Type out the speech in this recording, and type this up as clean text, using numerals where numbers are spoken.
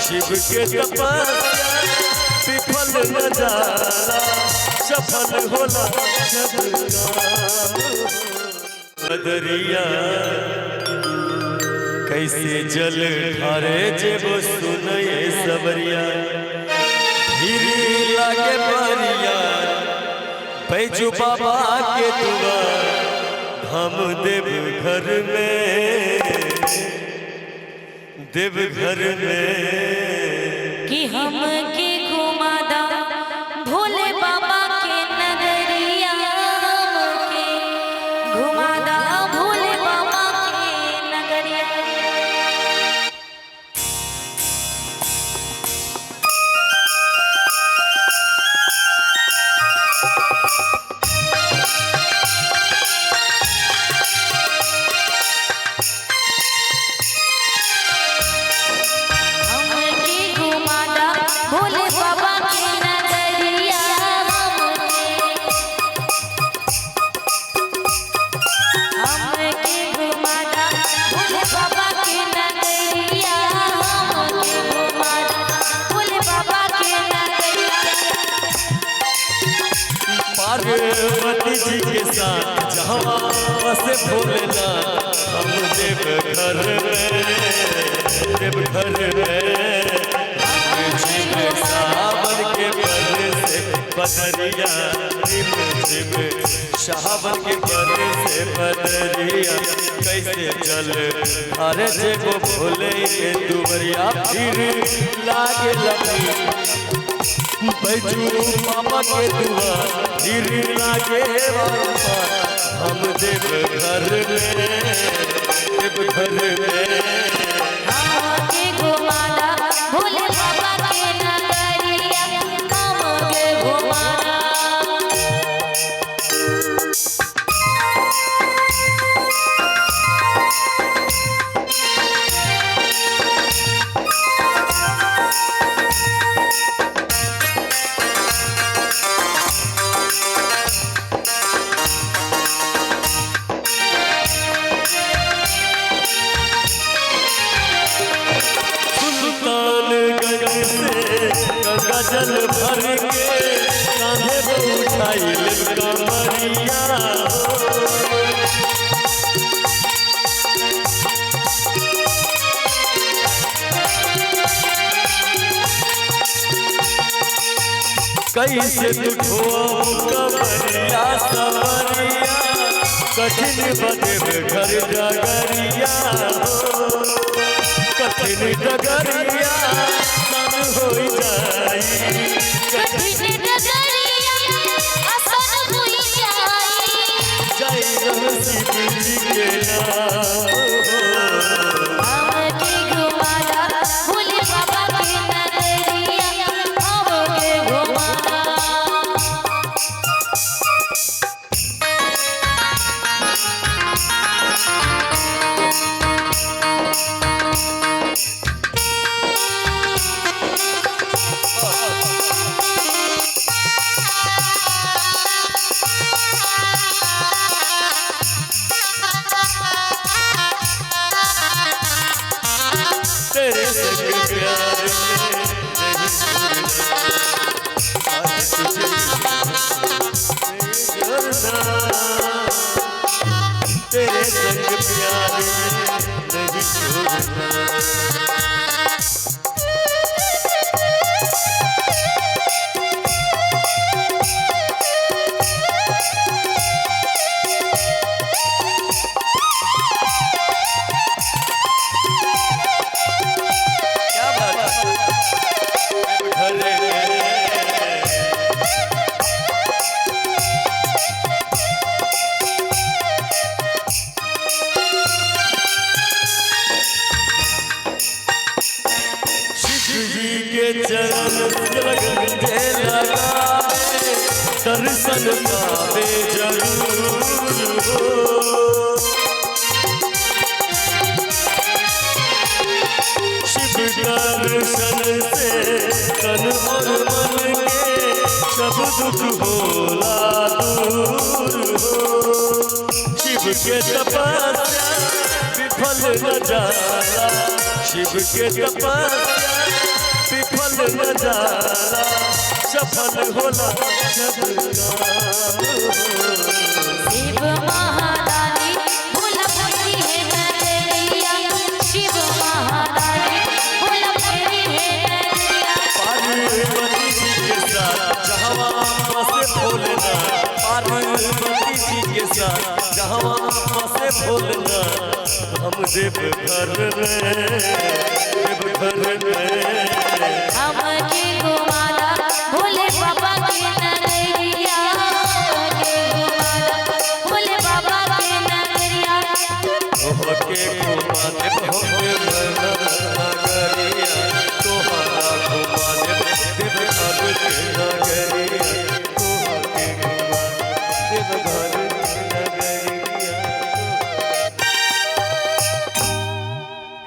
शिव के तपस्या विफल न जाला, सफल होला बदरिया कैसे जल ढारे जेबो सुनये सबरिया, धीरे लागे परिया बैजू बाबा के दुआ हम देवघर में कि हम के घुमादा भोले बाबा के नगरिया, के घुमादा भोले बाबा के नगरिया। भोले बाबा के नगरिया हमके घुमादा, भोले बाबा के नगरिया हमके घुमादा, भोले बाबा के नगरिया। पार्वती जी के साथ जहाँ बसे भोलेनाथ, हम देवघर में सावन के पर से बदरिया, सावन के पर से बदरिया कैसे चल अरे जेबो भोले के दुवरिया, फिर लागे लगी बैजू बाबा के दुआ, फिर लागे बाबा हम देवघर में हमके घुमादा भोले बाबा के नगरिया हमके घुमादा। गंगा जल भर के कांधे पे उठाई कमरिया, कैसे तू कमरिया सवरिया, कठिन बदे घर डगरिया, कठिन डगरिया हो जाई, कठिन डगरिया आसान हो जाई, जय शिव जी के नाम। हमके घुमादा भोले बाबा के नगरिया हमके घुमादा। तेरे संग प्यार में नहीं छोड़ना, तेरे संग प्यार में नहीं छोड़ना। दर्शन पावे जरूर हो, शिव दर्शन से तन और मन के सब दुख होला दूर हो। शिव के तपस्या विफल न जाला, शिव के तपस्या नजारा सफल होला जब शिव महारानी भोलापुरी है नगरिया, शिव महारानी भोलापुरी है नगरिया। पार्वती जी के साथ जहाँ बसे भोलेनाथ, पार्वती जी के साथ जहाँ बसे भोलेनाथ, हम देवघर में हमके घुमाना भोले बाबा